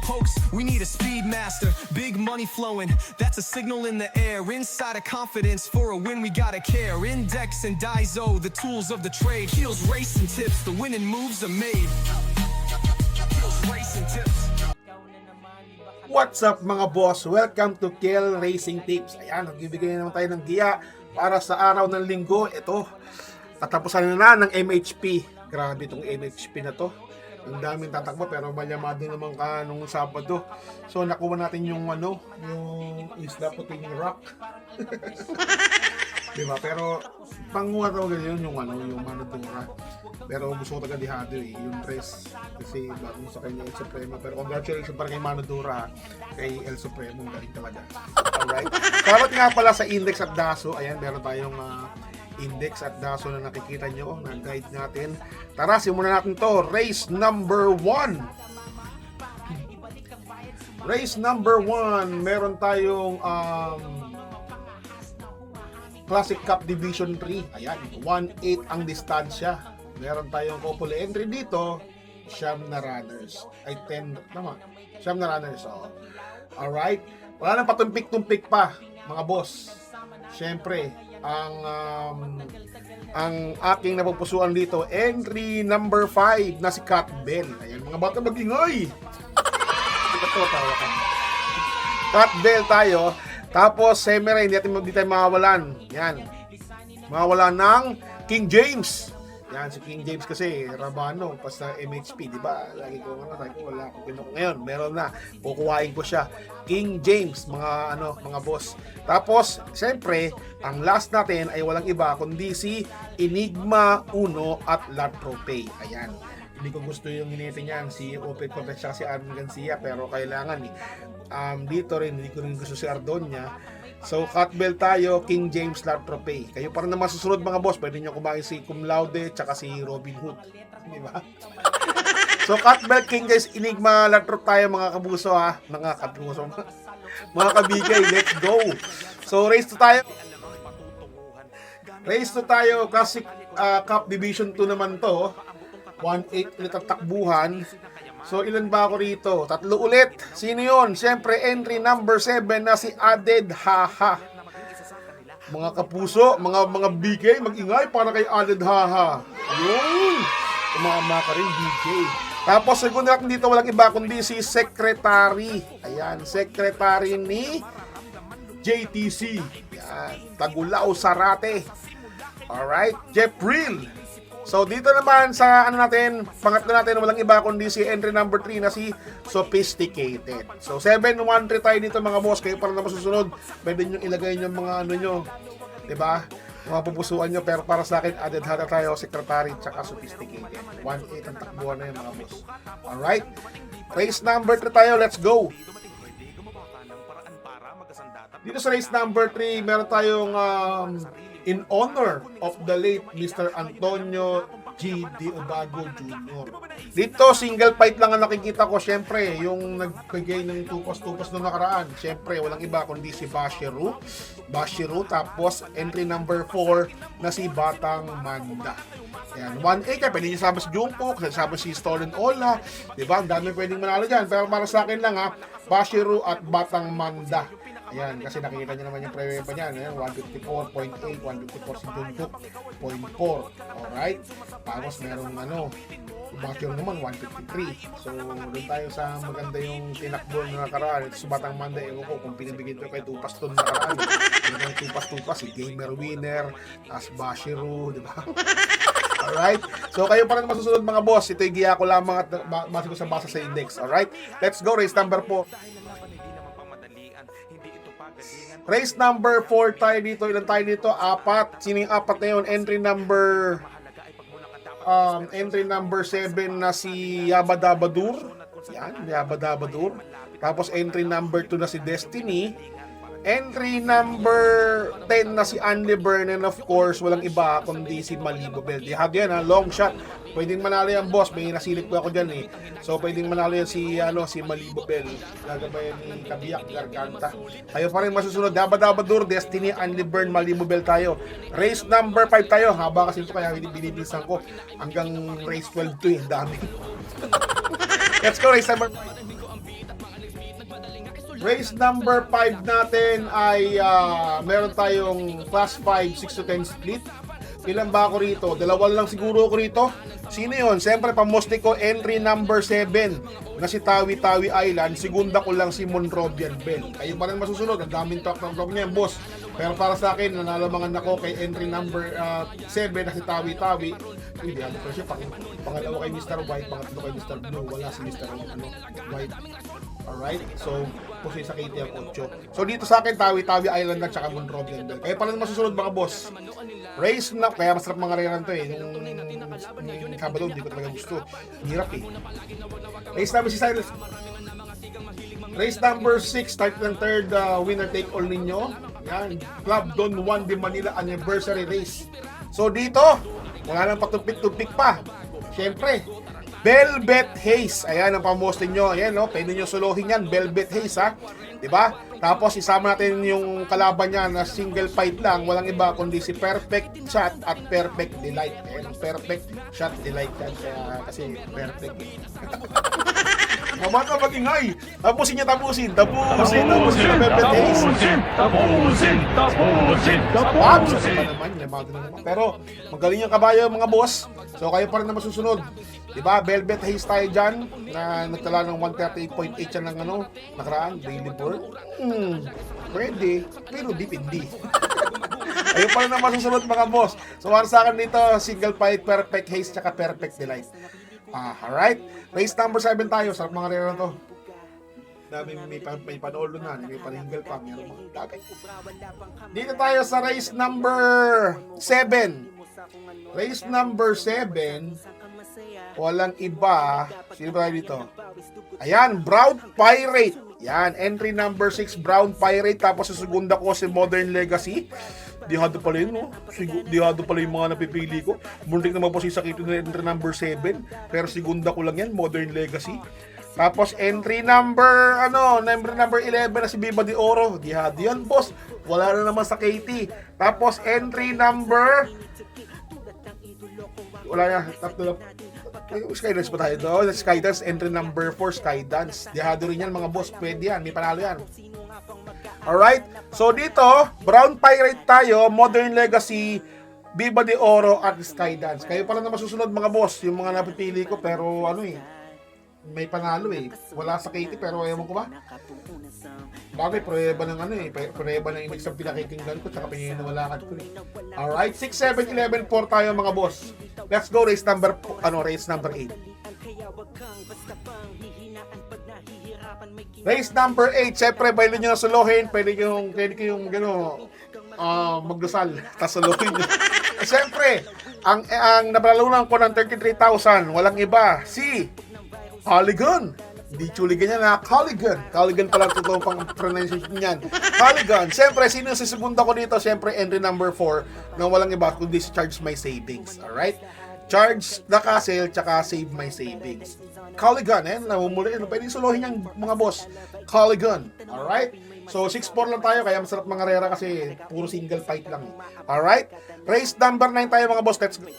pokes, we need a speed master. Big money flowing, that's a signal in the air. Inside of confidence, for a win we gotta care. Index and Daiso, the tools of the trade. Heels, racing tips, the winning moves are made. Heels, racing tips. What's up mga boss? Welcome to Kel Racing Tips. Ayan, nagbibigay naman tayo ng giya para sa araw ng linggo. Ito, katapusan na ng MHP. Grabe itong MHP na to. Ang daming tatakbo pero malyamado naman ka nung Sabado. So nakuha natin yung yung Isla Puting Rock. Diba? Pero panguha talaga yun yung Manodora. Pero gusto ko talaga dihado yung dress kasi bagong sa kanya El Supremo. Pero congratulations para kay Manodora, kay El Supremo, galing talaga. Alright. Salamat nga pala sa Index at Daso. Ayan, meron tayong Index at Daso na nakikita nyo na guide natin. Tara, simulan natin to. Race number 1. Race number 1. Meron tayong Classic Cup Division 3. Ayan, 1-8 ang distansya. Meron tayong couple entry dito. Siyam na runners. Ay, 10. Tama. Siyam na runners. Oh. Alright. Wala nang patumpik-tumpik pa, mga boss. Siyempre, ang aking napupusuan dito, entry number 5 na si Cat Bell. Ayan, mga bata mag-ingay. Cat Bell tayo. Tapos, Semera, hindi tayo mawawalan. Yan. Mawawalan ng King James. Yan, si King James kasi, Rabano, basta MHP, di ba? Lagi ko wala akong pinok ngayon. Meron na. Kukuhain ko siya. King James, mga boss. Tapos, siyempre, ang last natin ay walang iba, kundi si Enigma 1 at Latrope. Ayan. Hindi ko gusto yung initin niyan, si Open Cortex at si Armin Garcia, pero kailangan dito rin, hindi ko rin gusto si Ardonia. So, Catbell tayo, King James, Latrope. Kayo para naman susunod mga boss, pwede nyo kumain si Cum Laude, tsaka si Robin Hood. Di ba? So, Catbell, King James, Enigma, Latrope tayo mga kabuso ha. Mga kabigay, let's go. So, race to tayo. Race to tayo, Classic Cup Division 2 naman to. 1-8 ulit ang takbuhan. So, ilan ba ako rito? 3 ulit. Sino yun? Siyempre, entry number 7 na si Aded Haha. Mga kapuso, mga BK, mag-ingay para kay Aded Haha. Yun! Tumama ka rin, BK. Tapos, segundo natin dito, walang iba kundi si Secretary. Ayan, Secretary ni JTC. Ayan, Tagulao Sarate. Alright, Jeff Real. So dito naman sa pangatlo natin, walang iba kundi si entry number 3 na si Sophisticated. So 7-1-3 tayo dito mga boss, kayo para naman susunod, pwede nyo ilagay nyo mga nyo, diba? Mga pupusuan nyo, pero para sa akin, added hata tayo, Secretary, tsaka Sophisticated. 1-8 ang takbuhan na yun mga boss. Alright, race number 3 tayo, let's go! Dito sa race number 3, meron tayong in honor of the late Mr. Antonio G. Diodago Jr. Dito, single fight lang ang nakikita ko. Siyempre, yung nagbigay ng tupas-tupas na nakaraan. Siyempre, walang iba kundi si Bashiru. Tapos, entry number 4 na si Batang Manda. Ayan, 1-8 ka. Pwede niyo sabi si Jungkook, sabi si Stolen Ola. Diba? Ang dami pwedeng manalo dyan. Pero para sa akin lang Bashiru at Batang Manda. Ayan, kasi nakikita nyo naman yung pre-weba niyan. 154.8, 154 si Jungkook, 0.4. Alright? Tapos merong Bakyo naman, 153. So, doon tayo sa maganda yung tinakbo na nakaraan. Ito sa Batang Manda, ewan ko kung pinibigyan ko kay Tupas to nakaraan. Yung Tupas, si Gamer Winner, as Bashiru, di ba? Alright? So, kayo pa rin masusunod mga boss. Ito yung giya ko lamang at base ko sa basa sa index. Alright? Let's go, race number 4. Race number 4 tayo dito. Ilan tayo dito? 4. Sino yung 4 na yun? Entry number 7 na si Yabadabadur. Yan, Yabadabadur. Tapos entry number 2 na si Destiny. Entry number 10 na si Andy Byrne, and of course, walang iba kundi si Malibu Bell. Dihado yan long shot. Pwedeng manalo yan, boss. May nasilip ko ako dyan So, pwedeng manalo yan si Malibu Bell. Gagabayan ni Kabiyak Garganta. Tayo pa rin masusunod. Dabadur, Destiny, Andy Byrne, Malibu Bell tayo. Race number 5 tayo. Haba kasi ito kaya binibilisan ko. Hanggang race 12 to dami. Let's go, race number 5. Race number 5 natin ay meron tayong class 5, 6 to 10 split. Ilan ba ako rito? Dalawa lang siguro ako rito. Sino yun? Siyempre, pamoste ko entry number 7 na si Tawi Tawi Island. Segunda ko lang si Monrobian Bell. Kayo pa rin masusunod. Ang daming talk niya, boss. Pero para sa akin, nanalamangan ako kay entry number 7 na si Tawi Tawi. Hindi, ano pa siya. Pangalawa kay Mr. White, pangatlo kay Mr. Blue. Wala si Mr. White. Alright? So, puso sa KT ang 8. So, dito sa akin, Tawi Tawi Island at saka Monrobian Bell. Kayo pa rin masusunod, mga boss. Race na, kaya masarap mga reran to eh. Yung Sabado, hindi ko talaga gusto. Hirap eh. Race number si Cyrus. Race number 6, start ng third winner take all ninyo. Yan, Club Don Juan de Manila anniversary race. So dito, wala nang patumpik-tumpik pa. Siyempre, Velvet Haze. Ayan ang pamoste nyo. Ayan, no? Pwede nyo solohin yan. Velvet Haze, ha? Diba? Tapos, isama natin yung kalaban niya na single fight lang. Walang iba kundi si Perfect Shot at Perfect Delight. Ayan, Perfect Shot Delight yan. Kaya, kasi perfect. Mama ka mag-ingay. Tapusin niya, tapusin. Tapusin na Velvet Haze. Tapusin! Sa pa naman, pero magaling yung kabayo mga boss. So kayo pa rin na masusunod. Diba? Velvet Haze tayo dyan na nagtala ng 138.8 yan ng nakaraan, daily board. Pwede, pero dipindi. Kayo pa rin na masusunod mga boss. So para sa akin dito, single fight, Perfect Haze, tsaka Perfect Delight. Alright. Race number 7 tayo. Sarap mga rero na to. May panolo na, may paninggal pa, meron mga dagay. Dito tayo sa race number 7. Race number 7, walang iba. Sino ba dito? Ayan, Brown Pirate. Yan, entry number 6, Brown Pirate. Tapos sa segunda ko si Modern Legacy. Dihado pala yun, no? Dihado pala yung mga napipili ko. Muntik naman po si Sakito na entry number 7. Pero segunda ko lang yan, Modern Legacy. Tapos entry number 11 na si Viva de Oro. Dihado yan, boss. Wala na naman sa KT. Tapos entry number... Wala na. Tatlo. Skydance pa tayo doon. Skydance, entry number 4, Skydance. Dihado rin yan, mga boss. Pwede yan. May panalo yan. Alright? So dito, Brown Pirate tayo, Modern Legacy, Viva de Oro, at Skydance. Kayo pala na masusunod, mga boss. Yung mga napipili ko, pero may panalo eh. Wala sa KT, pero ewan ko ba? Bagay, prueba ng prueba ng image ng pinakikinggan ko, tsaka pininiwalakan ko eh. Alright, 6, 7, 11, 4 tayo mga boss. Let's go, race number 8. Race number 8, syempre, pwede nyo na suluhin, pwede kayong magdasal, tas suluhin nyo. Syempre, ang napalalunan ko ng 33,000, walang iba, si Coligan. Hindi chuligan yan na Coligan. Coligan pala totoo pang pronunciation niyan. Coligan. Siyempre, sino sa segunda ko dito? Siyempre, entry number 4 na walang iba kundi si Charge My Savings. Alright? Charge the Castle, tsaka Save My Savings. Coligan, namumuli. Pwede suluhin yung mga boss. Coligan. Alright? So, 6-4 lang tayo, kaya masarap mga rera kasi puro single fight lang. Alright? Race number 9 tayo mga boss. Let's go.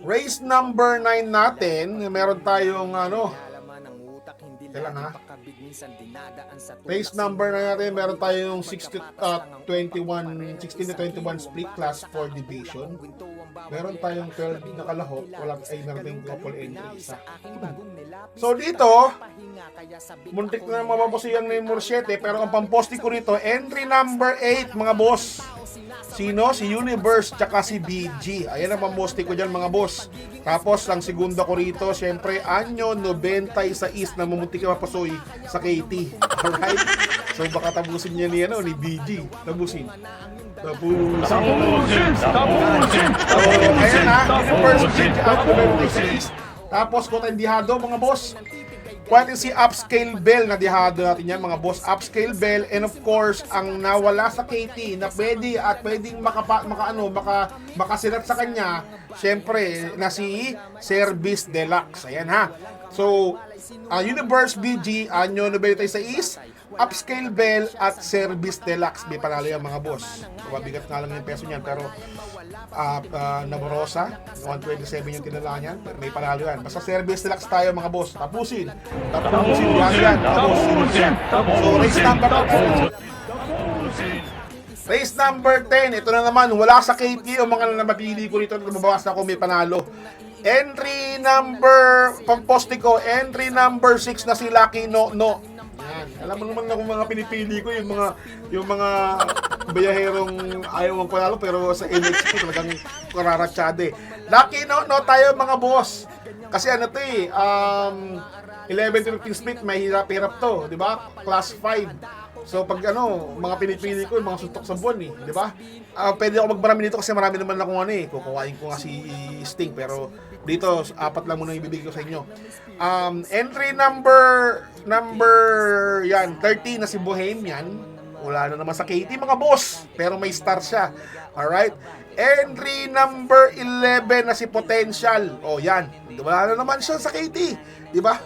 Race number 9 natin, meron tayong race number 9 natin, meron tayong 16 to 21 split class 4 division. Meron tayong 12 na kalahok, meron tayong couple entry isa. So dito, muntik na mapaposiyang na yung 7, pero ang pamposti ko rito, entry number 8 mga boss. Sino? Si Universe tsaka si BG. Ayan ang pamposti ko dyan mga boss. Tapos ang segunda ko rito, syempre Anyo 96 na mumuntik na mapasoy sa KT. Alright? So baka tabusin niya ni BG. Tabusin. Ayan na, Universe BG out of 96. Tapos kota indihado mga boss. Pwede si Upscale Bell na dihado natin yan mga boss. Upscale Bell, and of course ang nawala sa KT na pwede at pwedeng makasilat sa kanya, syempre na si Service Deluxe. Ayan ha. So Universe BG, Anyo 96, Upscale Bell, at Service Deluxe. May panalo yan mga boss. Mabigat nga lang yung peso niyan, pero Navorosa, 127 yung tinala niyan. May panalo yan. Basta Service Deluxe tayo mga boss. Tapusin yan mga boss. So race number 10. Race number 10. Ito na naman, wala sa KT o mga namapili ko dito. Mabawas na ako, may panalo. Entry number, pamposte ko, entry number 6 na si Lucky No. Yan. Alam mo naman na kung mga pinipili ko, yung mga bayaherong ayaw mong panalo, pero sa NXT talagang kararatsyade. Lucky No tayo mga boss. Kasi ano to 11 to 15 split, may hirap-hirap to, di ba? Class 5. So pag mga pinipili ko, yung mga suntok sa buwan di ba? Pwede ako magmarami dito kasi marami naman akong kukuhain ko nga si Sting, pero dito 4 lang muna ibibigay ko sa inyo. Entry number 13 na si Bohemian. Wala na naman sa KT mga boss, pero may star siya. Alright? Entry number 11 na si Potential. Yan. Wala na naman siya sa KT, di ba?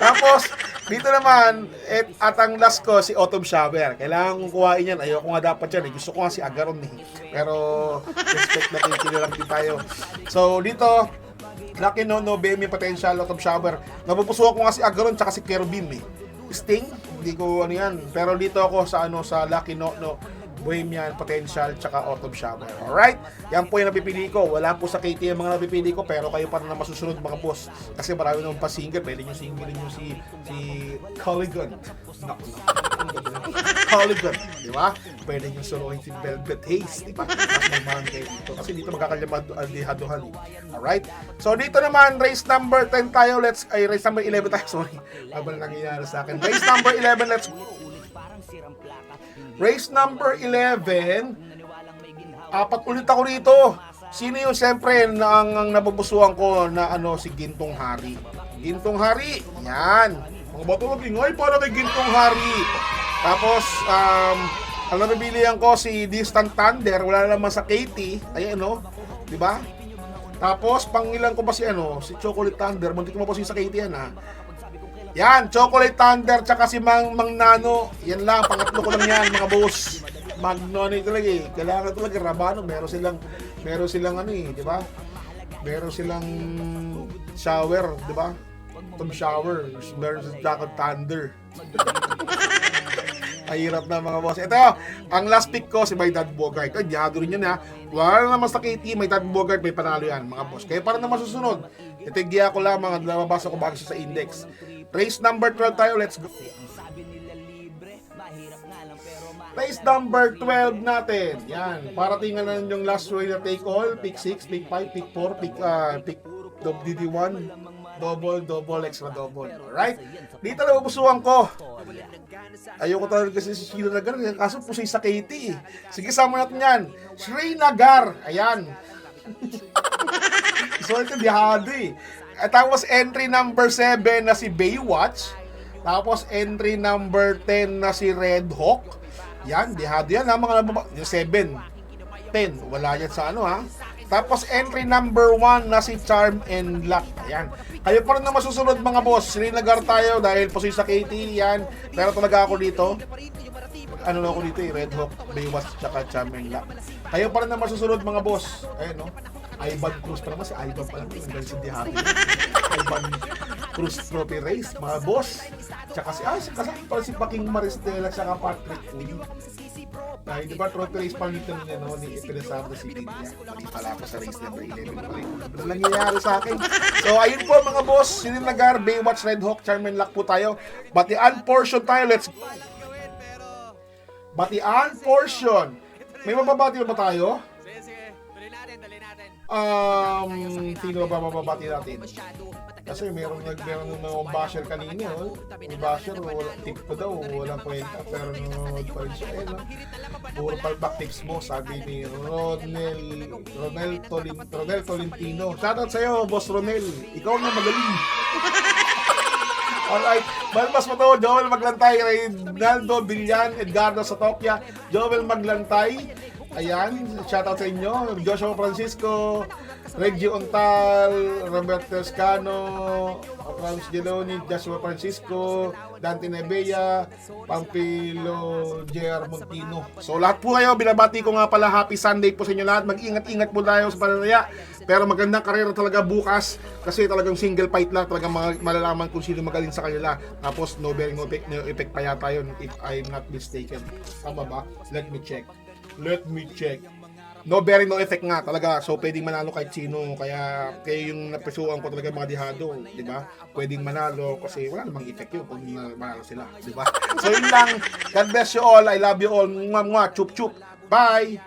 Tapos dito naman, at ang last ko, si Autumn Shower. Kailangan kong kuhain yan. Ayoko nga dapat yan. Gusto ko nga si Agaron Pero, respect na kinilang din tayo. So, dito, Lucky No, BMI Potential, Autumn Shower. Napupusuhan ko nga si Agaron tsaka si Kerubim Sting, hindi ko yan. Pero dito ako sa Lucky No, Bohemian, Potential, tsaka Autumn Shower. Alright? Yan po yung napipili ko. Wala po sa KT yung mga napipili ko, pero kayo pa na masusunod mga boss. Kasi marami naman pa single. Pwede nyo single nyo si Colligan. Colligan, di ba? Pwede nyo solohin si Velvet Haze, di ba? Mas magmahal kayo dito. Kasi dito magkakalyamaduhan. Alright? So dito naman, race number 10 tayo. Race number 11 tayo. Sorry. Habang nangyayari sa akin. Race number 11, let's go. Race number 11, 4 ulit ako rito. Sino yung siyempre ang napupusuan ko na si Gintong Hari. Gintong Hari, yan. Mga bato mag-ingay para kay Gintong Hari. Tapos, ang nabibilihan ko si Distant Thunder, wala naman sa KT. Ayan di ba? Tapos, pangilan ko pa si Chocolate Thunder. Muntik mo po sa KT yan Yan, Chocolate Thunder tsaka si Mang Nano. Yan lang, pangatlo ko lang yan mga boss. Magno talaga Kailangan talaga Rabano, meron silang di ba? Meron silang shower, di ba? Tom shower, meron silang Chocolate Thunder. Mahirap na mga boss. Ito, ang last pick ko si My Dad Bogart. Diyado rin yan Wala naman sa KT, My Dad Bogart, may panalo yan mga boss. Kaya para naman susunod, ito giya ko lang mga nababasa ko bago sa index. Race number 12 tayo, let's go. Race number 12 natin. Yan, para tingnan na yung last way na take all, pick 6, pick 5, pick 4, pick DD1, double, extra double. Alright? Dito na pupusuan ko. Ayoko talaga kasi si Srinagar, kaso pusoy sa KT Sige, sama natin yan. Srinagar, ayan. So ito dihado At tapos entry number 7 na si Baywatch. Tapos entry number 10 na si Red Hawk. Yan, dihado yan mga 7, 10, wala yan sa Tapos entry number 1 na si Charm and Luck. Ayan. Kayo pa rin na masusunod mga boss. Srinagar tayo dahil po sa KT yan. Pero talaga ako dito. Ako dito Red Hawk, Baywatch, tsaka Charm and Luck. Kayo pa rin na masusunod mga boss. Ayun Ivan Cruz pa naman, si Ivan pa lang ang galing sa Dihati. Ivan Cruz Trophy Race, mga boss. Tsaka kasama pa si Paking Maristela, tsaka Patrick Uy. Di ba trophy race pa nito ni Epilesado si Lidia. Hindi pala ako sa race number 11 pa rin. Ano nangyayari sa akin? So ayun po mga boss, Srinagar, Baywatch, Red Hawk, Charm and Luck po tayo. Batian portion tayo, let's go. Batian portion. May mababati ba tayo? Sino ba mababati natin? Kasi meron mga basher kanina yung basher, tip ko daw walang kwenta, pero nanonood pa rin siya puro palpak tips mo, sabi ni Ronel Tolentino. Shoutout sa'yo, Boss Ronel, ikaw na magaling. Alright, Balmas mo to, Joel Maglantay, Reynaldo Villan, Edgardo Satopia, Joel Maglantay, Ayan, shoutout sa inyo. Joshua Francisco, Reggie Ontal, Roberto Escano, Franz Geloni, Joshua Francisco, Dante Nebea, Pampilo, J.R. Montino. So lahat po kayo, binabati ko nga pala, happy Sunday po sa inyo lahat. Mag-ingat-ingat po tayo sa pananaya. Pero magandang karera talaga bukas kasi talagang single fight lang, talagang malalaman kung sino magaling sa kanila. Tapos no bearing no effect pa yata yun if I'm not mistaken. Tama ba? Let me check. No bearing no effect nga talaga. So pwedeng manalo kahit sino. Kaya yung napresuhan ko talaga mga dihado, di ba? Pwedeng manalo kasi wala namang effect yun kung manalo sila, di ba? So yun lang. God bless you all. I love you all. Mwah, mwah. Chup chup. Bye.